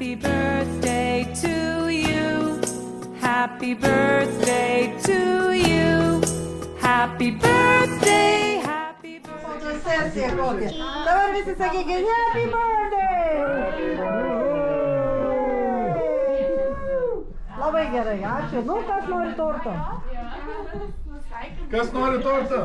Happy birthday to you. Happy birthday to you. Happy birthday, happy birthday. Fotosesija kokia. Dabar visi sakykite happy birthday. Labai gerai, ačiū. Nu, kas nori torto? Kas nori torto?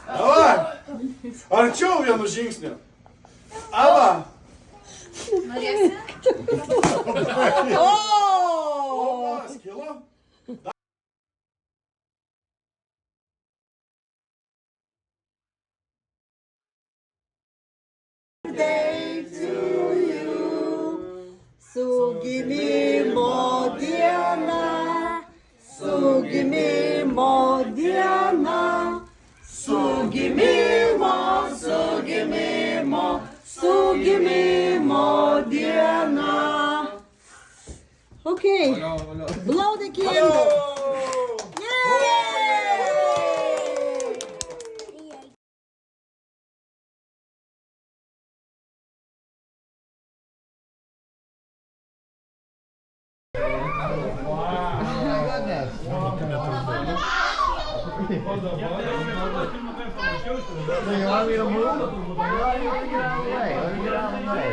Davai! Arčiau vienu žingsniu. Ava! Norėsi? O! Skilo? Day to you. Su gimimo diena. Su gimimo diena. Su gimimo, su gimimo, su gimimo diena. Okay. Blow the candle. Yay! Do you want me to move? Let me get out of the way. Let me get out of the way.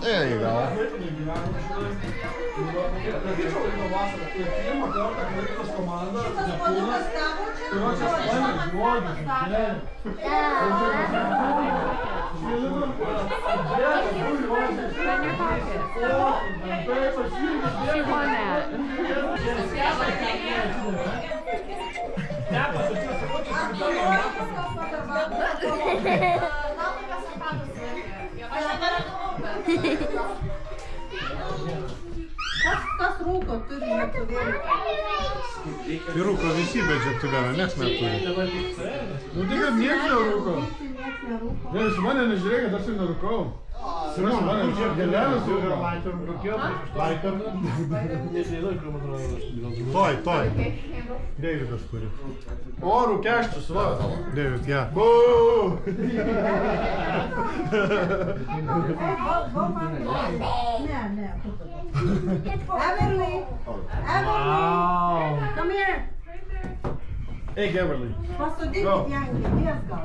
There you go. She won that. Kas rūko turi lietuvėlį? Tai rūko visi, bet žiūrėtuvėlę nieks neturi. Nu tai kad nieks nerūko. Ne, iš mane nežiūrėk, kad aš ir nerūkau. Sirasi mane čia gėlelės rūko. Toj. Deividas turi. O, rūkeščius, va. Deivid, ja. Ne. Everly! Come here! Hey, Everly. Pasodinkit ją ant kėdės gal.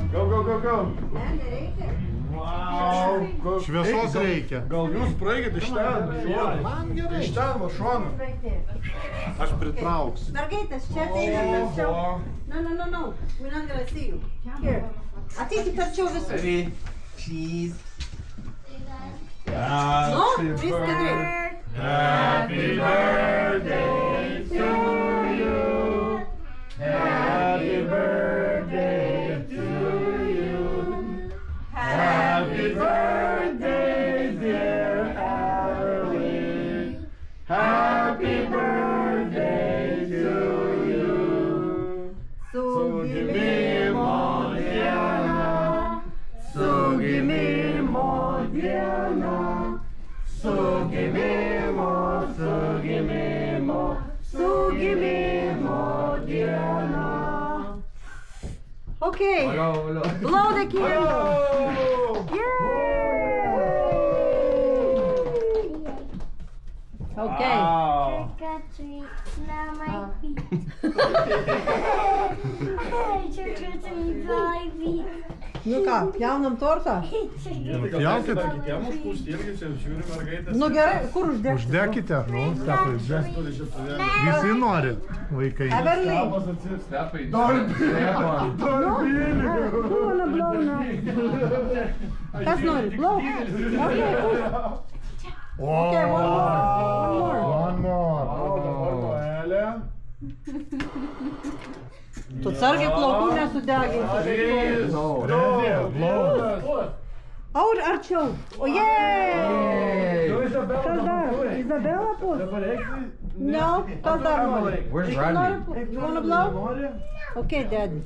Go. Ne, nereikia. Wow. Šviesos reikia. Gal jūs praeikit iš ten, šoną. Man gerai. Iš ten, va, šoną. Aš pritrauksiu. Mergaitės, čia ateina arčiau. No. We're not gonna see you. Here. Ateikit arčiau visus. Ready? Cheese. No, viską greit. Happy birthday to you. Happy birthday to you. Happy birthday, dear Everly. Happy birthday to you. Su gimimo diena. Su gimimo diena. Su gimimo diena. Okay. Blow the candle. Yay! Okay. Trick or treat, smell my feet. Trick or treat, my feet. Nu ką, pjaunam tortą? Pjaukit. Kitiem užpūsti irgi čia žiūri mergaitės. Nu gerai, kur uždegti? Uždekite. Nu, stepai, uždekite. Visi nori, vaikai. Everly! Stepai. You wanna blow now? Kas nori? Blow? Okay, push. Okay, one more. One more. Tu atsargiai plaukų nesudeginsi. Arčiau. O jei! Kas dar? Izabela pus? No, kas dar nori? Where's Rodney? You wanna blow? Okay, Daddy.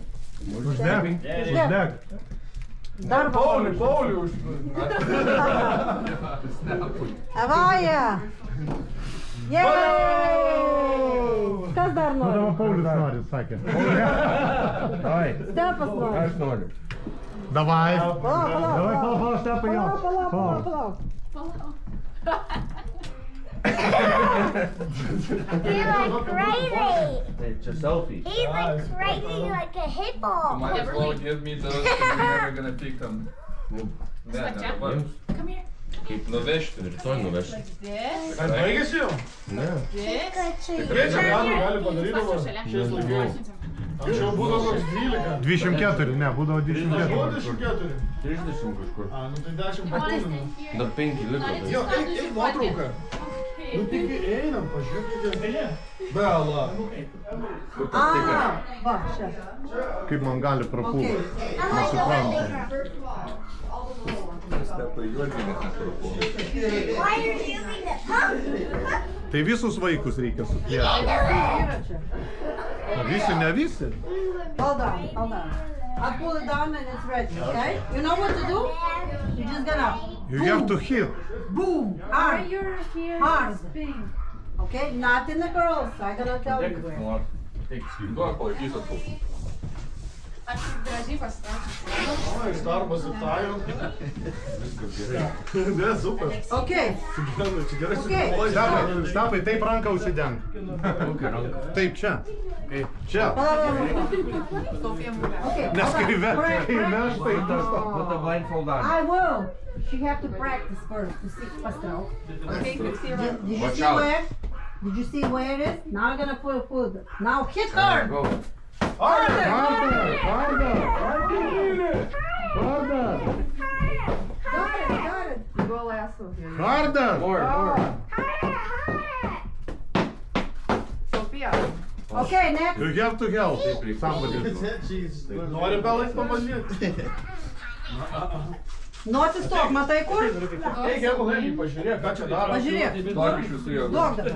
Uždek. Dar Paulių už... Avaja! Yay! Paulius nori, sakė. Davai. Stepas nori. Aš noriu. Davai. Palauk. Davai, palauk, Stepai, jo. Palauk. He like crazy. It's a selfie. He's like crazy like a hippo. Might as well give me those because you're never gonna pick them. Ne, ne dabar. Kaip nuvežti. Rytoj nuvešiu. Ar baigėsi jau? Ne. Tikrai čia gali padarydavo šiais laikais. Anksčiau būdavo koks 12. 24, ne, būdavo Buvo 24. 24. 30 kažkur. A, nu tai 10 papildomų. Dar 5 liko. Jo, eik nuotrauką. Nu tik einam, pažiūrėkite. Bela. Va, čia. Kaip man gali prapūti? Nesuprantu. Stepai juodinė netruputį. Why are you using the pump? Tai visus vaikus reikia supjėti. Yra čia. Visi, ne visi. Hold on. I pull it down and it's ready, okay? You know what to do? You're just gonna You have to hit. boom, hard, You're here hard. speaking. Okay? Not in the girls. I'm gonna tell you where. Duok palaikysiu tu. Oi, darbas į tajo. Ne, super. Okay. Čia gerai Okay. sugalvoji. Stepai, taip ranką užsidenk. Taip, čia. Čia. Okay. Nes kai veš, tai tas. Put the blindfold on. I will. She have to practice first to see pastrel. Okay, Did you Watch see out. where? Did you see where it is? Now I'm gonna put it. Now hit her. Go. Harder. Harder. Got it. Harder. More. Sophia. Okay, next. You have to help somebody. Nori belais pabandyti? Nu atsistok, matai kur? Eik, jeigu laimį, pažiūrėk, ką čia daro. Pažiūrėk. Duok iš visų jėgų. Duok dabar.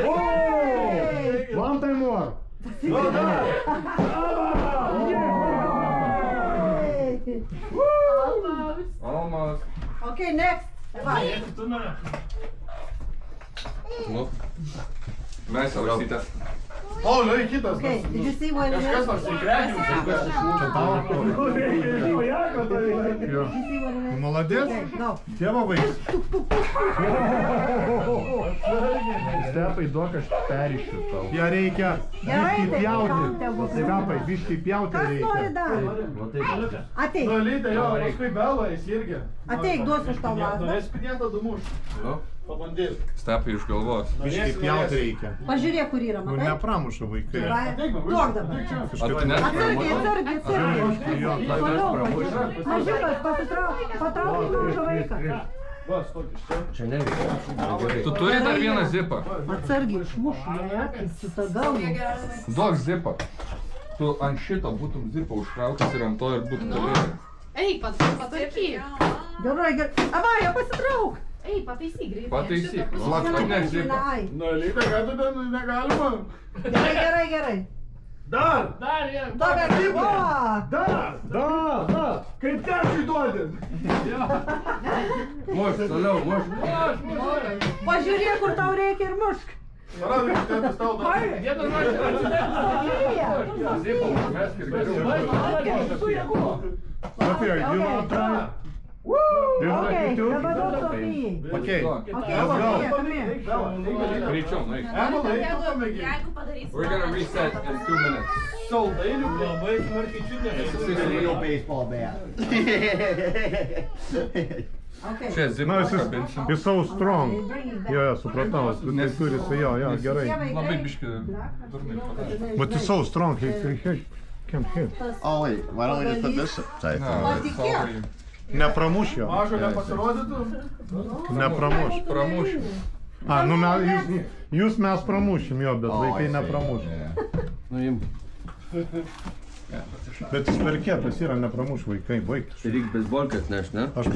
Oh! One time more. Almost. Okay, next. Vai. Nu. Mes savo sitę. O, liai kitas. Okay, did you see what it is? Kažkas nors įkrenių. Čia tavo. Did you see what it is? Молодец. Okay, go. Tėvo vaikas. Stepai, duok aš perišiu tau. Ją reikia biškį pjauti. Stepai, biškį pjauti Kas nori reikia. dar? Va taip. Ateik, Dalytė, jo, paskui belą jis irgi. ateik, duosiu aš tau lazdą. Norės pinėtą dumuš. Nu, Pabandyk. stepai iš galvos. Biškį pjauti reikia. Pažiūrėk, kur yra, Nu, matai? nepramuša vaikai. Vai. Duok dabar. Kažkaip ne? Atsargiai, atsargiai, atsargiai. Jo, Toliau, mažiukas, patrauk mažą vaiką. Va, stokis čia. Čia neveikia. Gerai. Tu turi dar vieną zipą. Atsargiai, išmuš, ne, su ta galva. Duok zipą. Tu ant šito būtum zipą užtraukęs ir ant to ir būtum galėjęs. Ei, pataisyk. Gerai, gerai. Avaja, pasitrauk. Ei, pataisyk greitai. Pataisyk. Laktu. Ne zipą. Ai. Dalytė, ką tu ten negalima? Gerai. Dar! Dar, Kaip ten žyduodin? Muš, toliau, muš. pažiūrėk, kur tau reikia ir mušk. Paradai, kad tėtis tau dar. Zipą užmesk ir geriau. Sofija, you wanna try? You like Okay, it too? dabar duok Sofijai. Okay. Okay, Let's go. come here. Greičiau, nueik. Emalai, tu pamėgink. We're gonna reset in 2 minutes. Saldainių labai smarkiai čiūdė. baseball bat. Okay. Čia Na, zipą jis kabinsim. is so strong. Bring it back. Jo, supratau. Tu turi su jo, gerai. Labai biški durnai padarė. But he's so strong, he can't hit. Oh wait, why don't we just put this side? Sorry. Nepramuš jo. Mažo nepasirodytų. Nepramuš. Pramuš. A, nu jūs mes pramušim jo, bet vaikai nepramuš. Nu, im. Bet jis per kietas yra, nepramuš vaikai, baigtas. Tai reikia beisbolkės neš, ne? Aš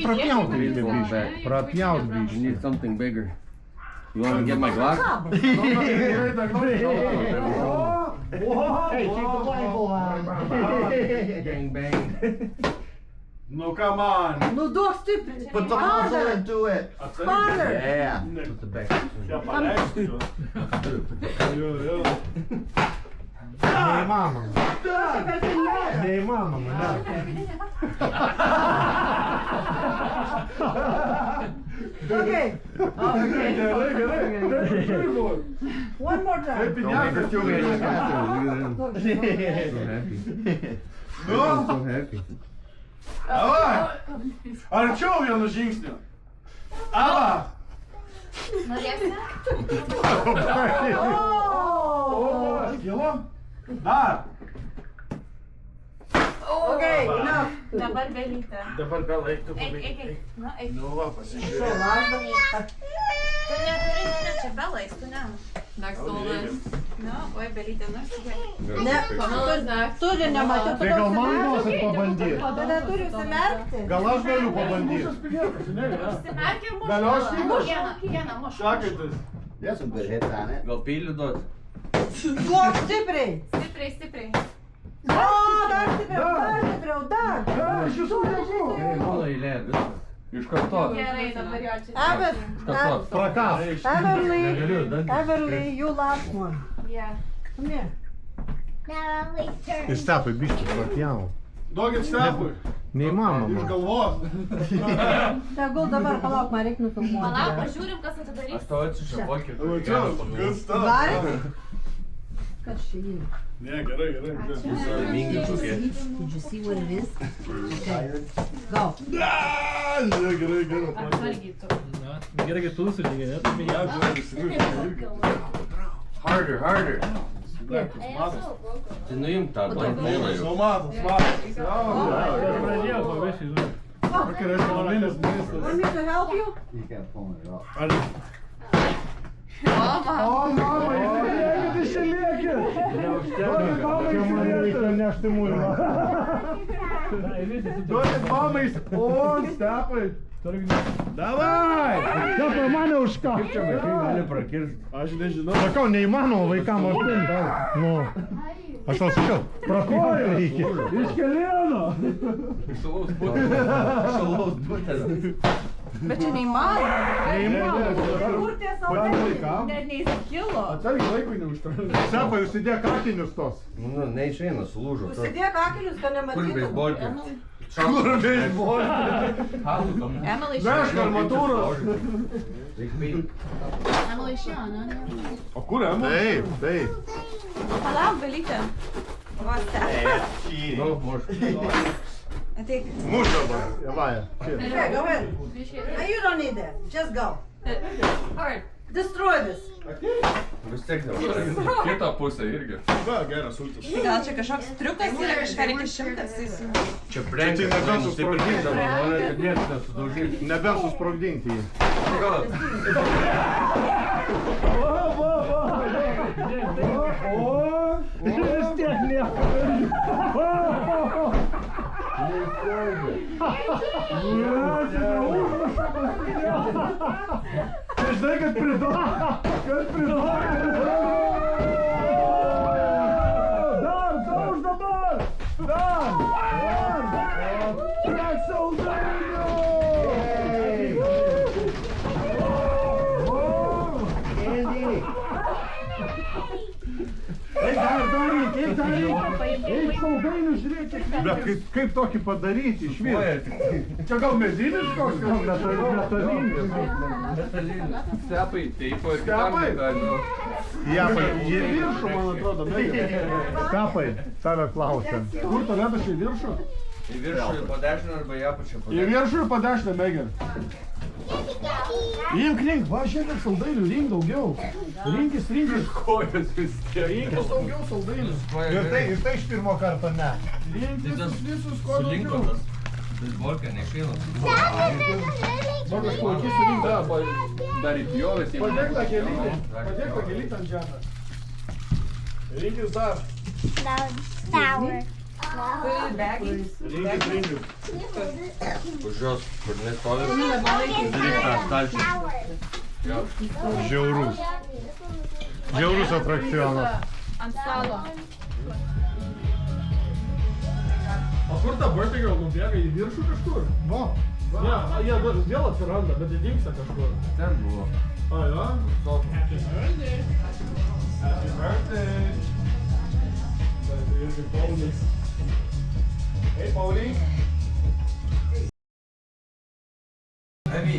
prapjaut reikia biškį. Prapjaut You biškį. need something bigger. You wanna get my Glock? Hey, keep the blindfold on. Bang, bang. No, come on. Nu duok stipriai. Put the muzzle into it. Farther. Yeah. Put the back. Ja paleikstu. Jo, jo. Neįmanoma. Neįmanoma, ne. Okay. Gerai, gerai. One more time. Kaip piniakas jau veikia. So happy. Davai. Arčiau vienu žingsniu. Ava. Oh. Skilo. Dar. Okay, enough. Dabar Belytė. Dabar gal eiktų Eik, eik, eik. Na, eik. Nu va, So, pasižiūrėk. lasda. Tu neturi, ne, čia Belais, tu ne. Next one. Na, oi, Belytė, nu, tikrai. Ne, turi nematyti. Tai gal man duosit pabandyti? Tada turi užsimerkti. Gal aš galiu pabandyti? Užsimerkė muš. Gal aš įmušu? Vieną muš. Šakantis. There's some good hits on it. Gal peilį duot? Duok stipriai. Stipriai, stipriai. O, dar stipriau, dar stipriau, dar. Aš jūsų nežinau. Mano eilė, viskas. Iš karto. Gerai, dabar jo čia. Prakas. Everly, you last one. Yeah. Come here. Now we turn. Ir stepai biškį prapjaunu. Duokit Stepui. Iš Neįmanoma. galvos. Tegul dabar palauk, man reikia nufilmuoti. Palauk, pažiūrim, kas atidarys. Aš tau atsišiu kokį. Va čia, kas tau? Gali? Kas čia yra? Ne, gerai, gerai. Laimingi tokie. Did you see what it is? Okay. Go. Ne, gerai, gerai. Atsargiai tu. Gerai, kad tu sužinai, ne? Tu Ja, gerai, įsivaizduoju. Harder, harder. Matas. Tai nuimk tą bankmeilą jau. Nu, matas, matas. pradėjau, pavešiu, žinai. Kokia reiškia numinis Want ministras. me to help you? He's got pulling it off. O, mama, išsiliekit, išsiliekit. Čia man reikia nešti muilą. Duokit mamai. O, Stepai. Davai. Stepai, mane už ką? Kaip čia vaikai gali prakirsti? Aš nežinau. Sakau, neįmanoma vaikam apimti. Nu. Aš tau sakiau, prakojų reikia. Iš kelieno. Šalaus butelio. Šalaus butelio. Bet čia neįmanoma. Kur tie saldainiai? Net neįsikilo. Atsargiai laikui neužtrauks. Stepai, užsidėk akinius tos. Nu, neišeina, sulūžo. Užsidėk akinius, kad Kur nematytum. beisbolkė? Kur beisbolkė? Emily Vežk armatūros. Reik peilį. Emily išėjo, ne? O kur Ema? Taip, taip. Palauk, Belytė. Nu, muš. Ateik. Muš dabar. Javaja. Okay, go ahead. No, you don't need that. Just go. Hard. Destroy this. Vis tiek jau. Kita pusė irgi. Va, geras sultis. Gal čia kažkoks triukas yra, kažką reikia šimtas. Čia prenkia, Čia tai nebent nusipirkit dabar, nori, kad niekas nesudaužytų. Nebent susprogdinti jį. Gal. Vis tiek nieko. Tai žinai, kad priduoda. Kad priduoda. Dar, dauž dabar. Dar. Kiek saldainių. Eik dar daryk, eik daryk. Eik saldainių žiūrėkit. Bet kaip tokį padaryti iš vietos? Čia gal medinis koks? Metalinis. Stepai, teipo ir kitam Stepai? negalima. Stepai, Į viršų, man atrodo, Megan. Stepai, tave klausia. Kur tualetas į viršų? Į viršų ir po dešinę arba į apačią po Į viršų ir padešinę, Megan. Rink, va, šiandien saldainių, rink daugiau. Rinkis. Kojas vis tiek. Rinkis daugiau saldainių. Ir tai iš pirmo karto ne. Rinkis visus, ko Sulinko daugiau. tas. Beisbolkė neišeina. Va, kažko, akis surink, da, Dar įpjovės į padėk tą gėlytę ant žemės. Rinkis dar. Sour. Rinkis. Už jos, kur nestovi, daryk tą stalčių. Žiaurus. Žiaurus atrakcionas. Ant stalo. O kur ta bartai gal nubėga į viršų kažkur? Va. Ne, jie vėl atsiranda, bet jie dingsta kažkur. Ten buvo. A, jo? Happy birthday! Happy birthday! Tai irgi Paulius. Hey, Pauliai! Evi,